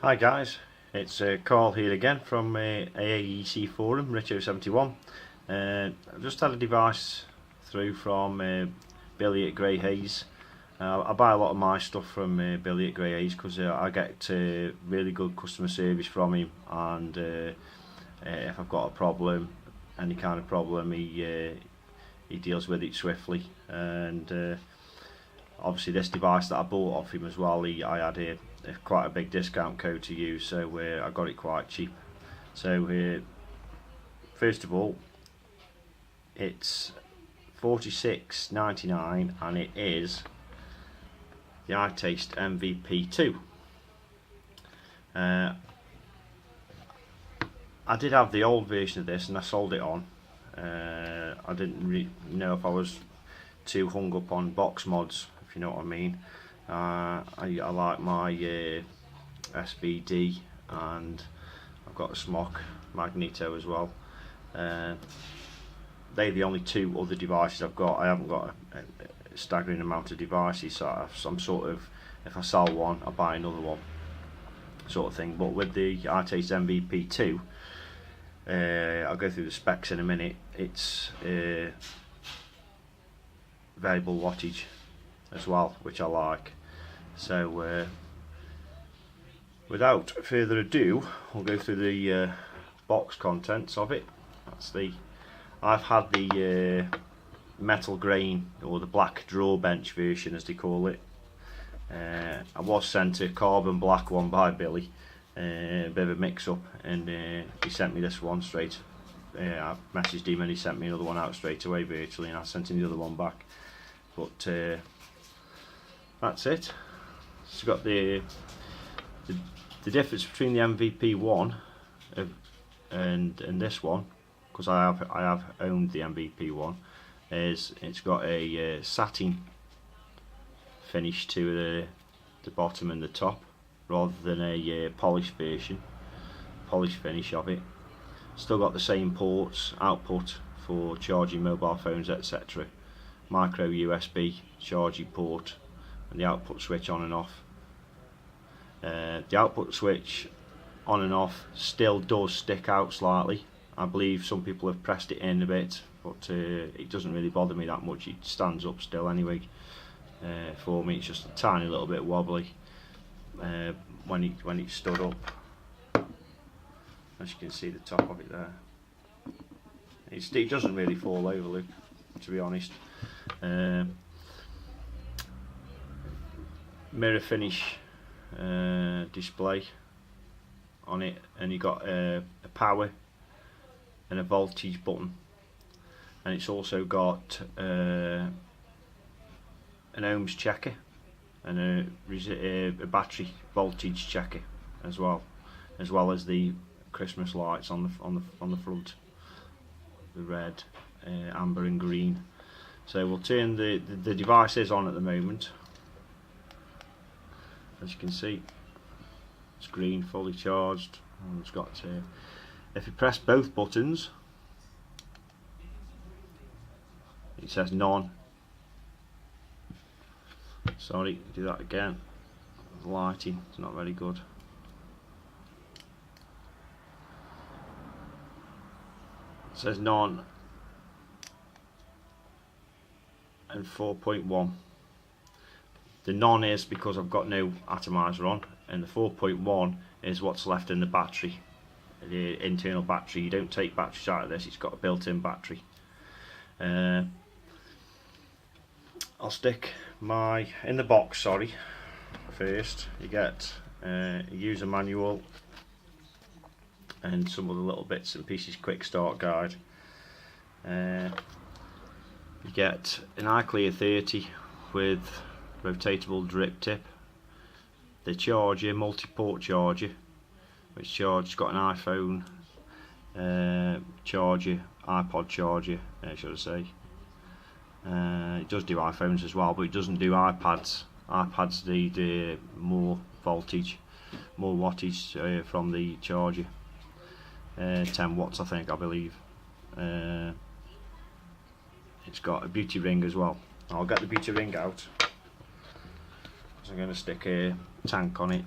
Hi guys, it's Carl here again from AAEC Forum, Richo71. I've just had a device through from Billy at Grey Hayes. I buy a lot of my stuff from Billy at Grey Hayes because I get really good customer service from him, and if I've got a problem, any kind of problem, he deals with it swiftly. And obviously this device that I bought off him as well, I had quite a big discount code to use, so I got it quite cheap. So first of all, it's £46.99 and it is the itaste MVP2. I did have the old version of this and I sold it on. I didn't know if I was too hung up on box mods, if you know what I mean. I like my SBD, and I've got a Smock Magneto as well. They're the only two other devices I've got. I haven't got a staggering amount of devices, so I'm sort of, if I sell one, I buy another one, sort of thing. But with the itaste MVP2, I'll go through the specs in a minute. It's variable wattage as well, which I like. So without further ado, we'll go through the box contents of it. I've had the metal grain, or the black draw bench version as they call it. I was sent a carbon black one by Billy, a bit of a mix up, and he sent me this one straight. I messaged him and he sent me another one out straight away virtually, and I sent him the other one back. But that's it. It's got the difference between the MVP1 and this one, because I have owned the MVP1, is it's got a satin finish to the bottom and the top, rather than a polished finish of it. Still got the same ports, output for charging mobile phones, etc. Micro USB charging port, and the output switch on and off. The output switch on and off still does stick out slightly. I believe some people have pressed it in a bit, but it doesn't really bother me that much. It stands up still anyway. For me, it's just a tiny little bit wobbly when it stood up. As you can see, the top of it there. It doesn't really fall over, Luke, to be honest. Mirror finish display on it, and you got a power and a voltage button, and it's also got an ohms checker and a battery voltage checker as well as the Christmas lights on the front, the red, amber and green. So we'll turn the device is on at the moment. As you can see, it's green, fully charged, and it's got if you press both buttons, it says none. Sorry, do that again. The lighting is not very good. It says none and 4.1. The none is because I've got no atomizer on, and the 4.1 is what's left in the battery, the internal battery. You don't take batteries out of this, it's got a built-in battery. I'll stick in the box, sorry, first. You get a user manual and some other little bits and pieces, quick start guide. You get an iClear 30 with rotatable drip tip, the charger, multi-port charger, which charges, got an iPhone charger, iPod charger, should I say. It does do iPhones as well, but it doesn't do iPads. iPads need more voltage, more wattage from the charger, 10 watts I believe. It's got a beauty ring as well. I'll get the beauty ring out, so I'm going to stick a tank on it.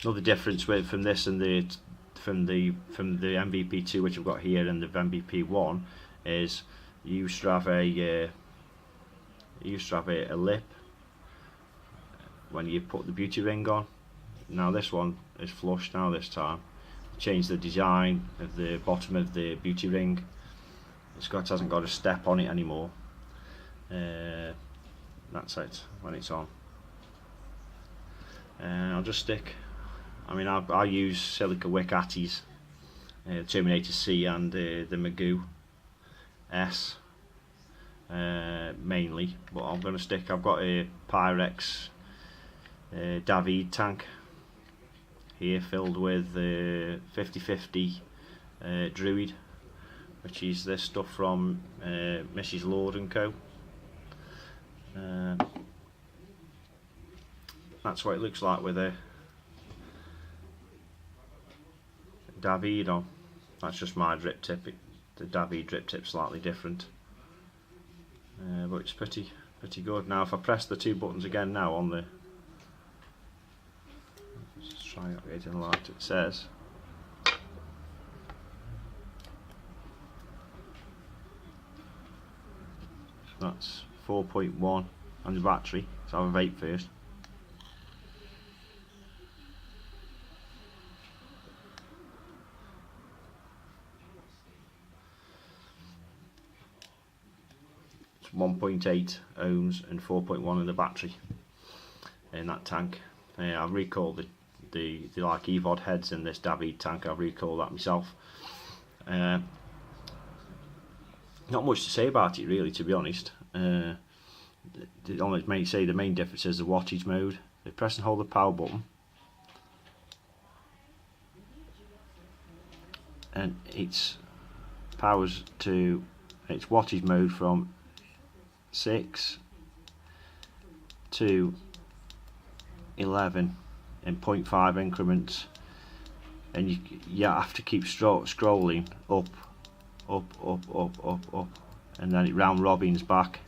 Another difference from this and from the MVP2 which I've got here and the MVP1 is you used to have a lip when you put the beauty ring on. Now this one is flush now this time. Change the design of the bottom of the beauty ring. Hasn't got a step on it anymore. That's it when it's on. I'll just stick. I use silica wick Atties, Terminator C and the Magoo S mainly, but I'm going to stick. I've got a Pyrex David tank here filled with 50/50 Druid, which is this stuff from Mrs. Lord and Co. That's what it looks like with a David on. That's just my drip tip. The David drip tip's slightly different, but it's pretty good. Now if I press the two buttons again now on the, let's try it in light, it says that's 4.1 on the battery, so I'll have a vape first. It's 1.8 ohms and 4.1 in the battery in that tank. I've recalled the like EVOD heads in this David tank. I've recalled that myself. Not much to say about it really, to be honest. The main difference is the wattage mode. If you press and hold the power button, and it's powers to its wattage mode from 6 to 11 in 0.5 increments, and you have to keep scrolling up, and then it round robins back.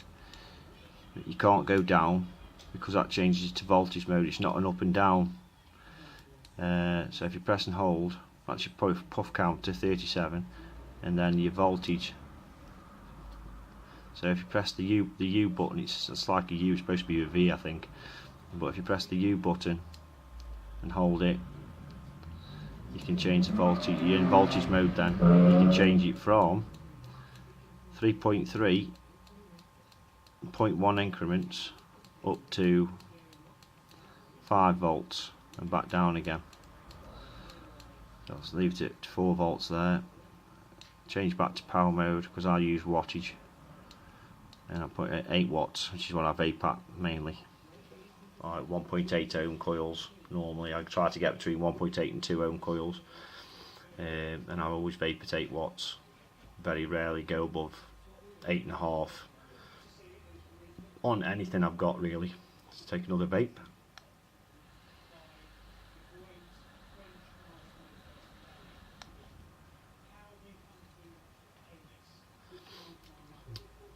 You can't go down because that changes to voltage mode. It's not an up and down. So if you press and hold, that's your puff count to 37, and then your voltage. So if you press the U button, it's like a U. It's supposed to be a V, I think. But if you press the U button and hold it, you can change the voltage. You're in voltage mode then. You can change it from 3.3 0.1 increments up to 5 volts and back down again. So I'll leave it at 4 volts there. Change back to power mode because I use wattage, and I'll put it at 8 watts, which is what I vape at mainly. Like 1.8 ohm coils normally. I try to get between 1.8 and 2 ohm coils, and I always vape at 8 watts. Very rarely go above 8.5 on anything I've got really. Let's take another vape.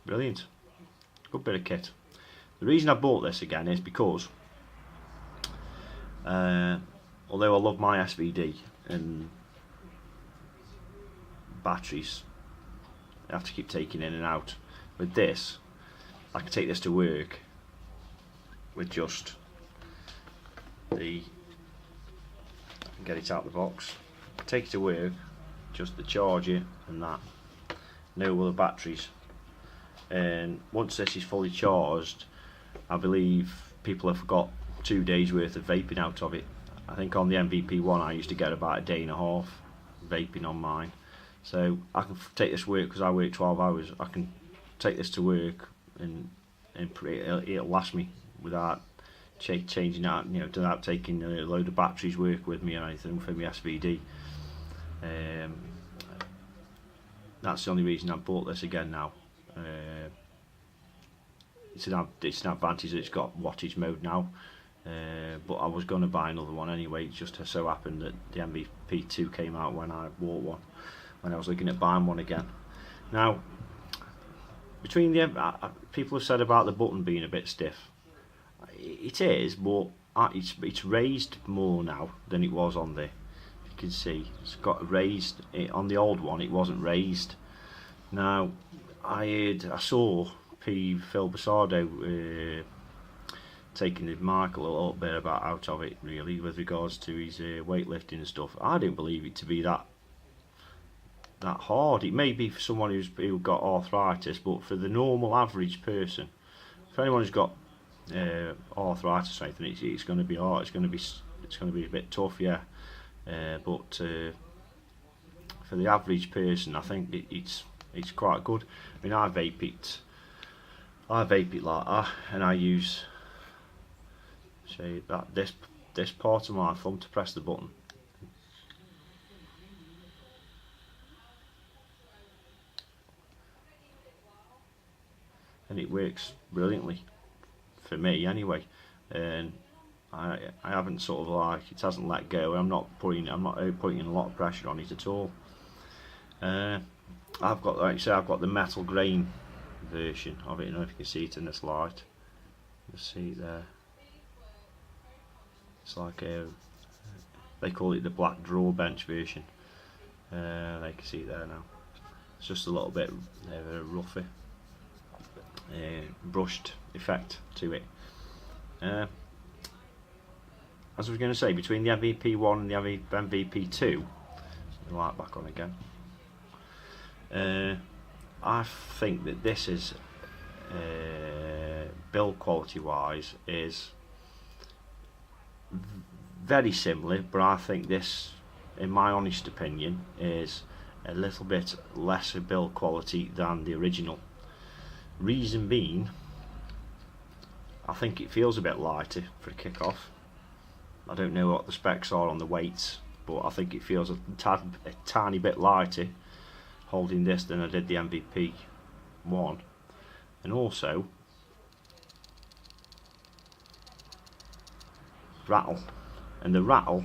Brilliant. Good bit of kit. The reason I bought this again is because although I love my SVD and batteries, I have to keep taking in and out. With this, I can take this to work with just the, I can get it out of the box, take it to work, just the charger and that, no other batteries. And once this is fully charged, I believe people have got 2 days worth of vaping out of it. I think on the MVP1 I used to get about a day and a half vaping on mine. So I can take this to work because I work 12 hours. I can take this to work and it'll last me without changing out, without taking a load of batteries work with me or anything for my SVD. That's the only reason I bought this again now. It's an advantage that it's got wattage mode now, but I was going to buy another one anyway. It just so happened that the MVP2 came out when I bought one, when I was looking at buying one again. Now, between the people have said about the button being a bit stiff. It is, but it's raised more now than it was on the. You can see it's got raised. On the old one, it wasn't raised. Now, I saw Phil Basardo taking the mic a little bit about out of it, really, with regards to his weightlifting and stuff. I didn't believe it to be that hard. It may be for someone who got arthritis, but for the normal average person, for anyone who's got arthritis or anything, it's going to be hard. It's going to be a bit tough, yeah. But for the average person, I think it's quite good. I mean, I vape it like that, and I use this part of my thumb to press the button. And it works brilliantly for me anyway. And I haven't sort of like, it hasn't let go. I'm not putting a lot of pressure on it at all. I've got, like I say, I've got the metal grain version of it. I don't know if you can see it in this light. You see it there. It's like they call it the black draw bench version. They can see it there now. It's just a little bit rougher, brushed effect to it. As I was going to say, between the MVP1 and the MVP2, the light back on again. I think that this is build quality wise is very similar, but I think this, in my honest opinion, is a little bit lesser build quality than the original. Reason being, I think it feels a bit lighter for a kick-off. I don't know what the specs are on the weights, but I think it feels a tiny bit lighter holding this than I did the MVP one. And also rattle, and the rattle,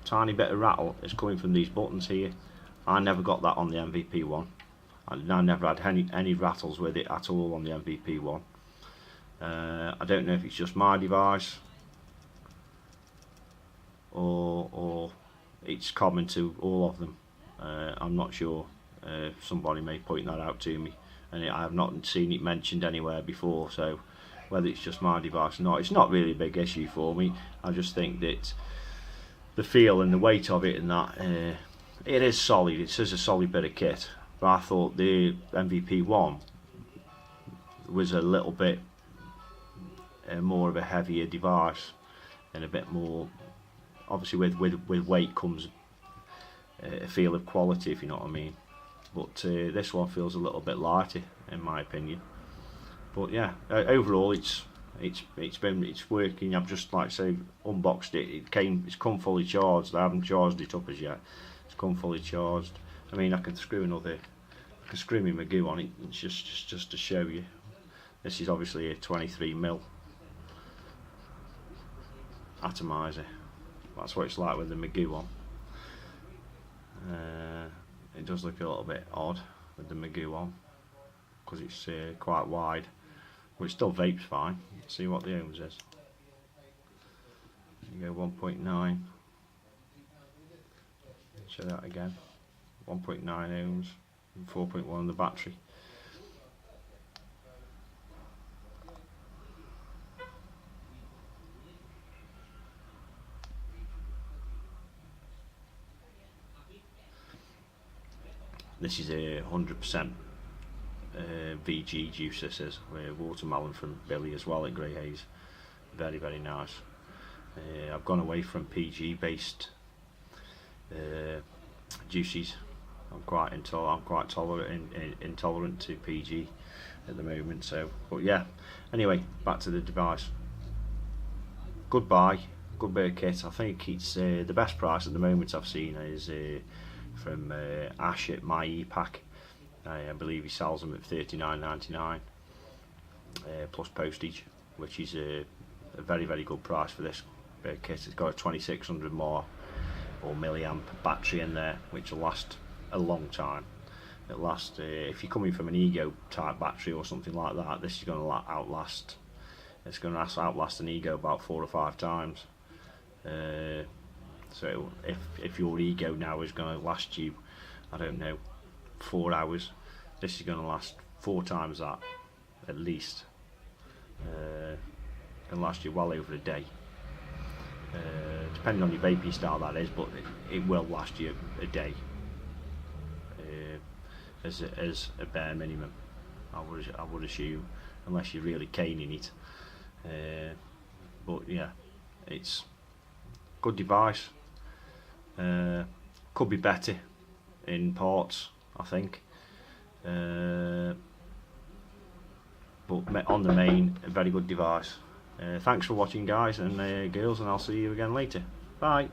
tiny bit of rattle, is coming from these buttons here. I never got that on the MVP one. I never had any rattles with it at all on the MVP one. I don't know if it's just my device or it's common to all of them. I'm not sure. Somebody may point that out to me, and I have not seen it mentioned anywhere before, so whether it's just my device or not, it's not really a big issue for me. I just think that the feel and the weight of it and that, it is solid. It is a solid bit of kit, but I thought the MVP one was a little bit more of a heavier device and a bit more, obviously with weight comes a feel of quality, if you know what I mean. But this one feels a little bit lighter in my opinion. But yeah, overall it's working. I've just, like I say, unboxed it. It's come fully charged. I haven't charged it up as yet. It's come fully charged. I mean, I can screw my Magoo on it. It's just to show you. This is obviously a 23mm atomizer. That's what it's like with the Magoo on. It does look a little bit odd with the Magoo on because it's quite wide, but it still vapes fine. Let's see what the ohms is. You go 1.9. Show that again. 1.9 ohms, 4.1 on the battery. This is a 100% VG juice. This is watermelon from Billy as well at Grey Haze. Very, very nice. I've gone away from PG based juices. I'm quite intolerant to PG at the moment. So, but yeah. Anyway, back to the device. Good buy, good bit of kit. I think it's the best price at the moment I've seen is from Ash at My E-Pack. I believe he sells them at $39.99 plus postage, which is a very, very good price for this bit of kit. It's got a 2600 mAh or milliamp battery in there, which will last a long time. It'll last, if you're coming from an Ego type battery or something like that, this is going to outlast it's going to outlast an Ego about 4 or 5 times. So if your Ego now is going to last you, I don't know, 4 hours, this is going to last 4 times that, at least. Can last you well over a day. Depending on your vaping style, that is, but it will last you a day, as a bare minimum. I would assume, unless you're really caning it. But yeah, it's a good device. Could be better in parts, I think. But on the main, a very good device. Thanks for watching, guys and girls, and I'll see you again later. Bye.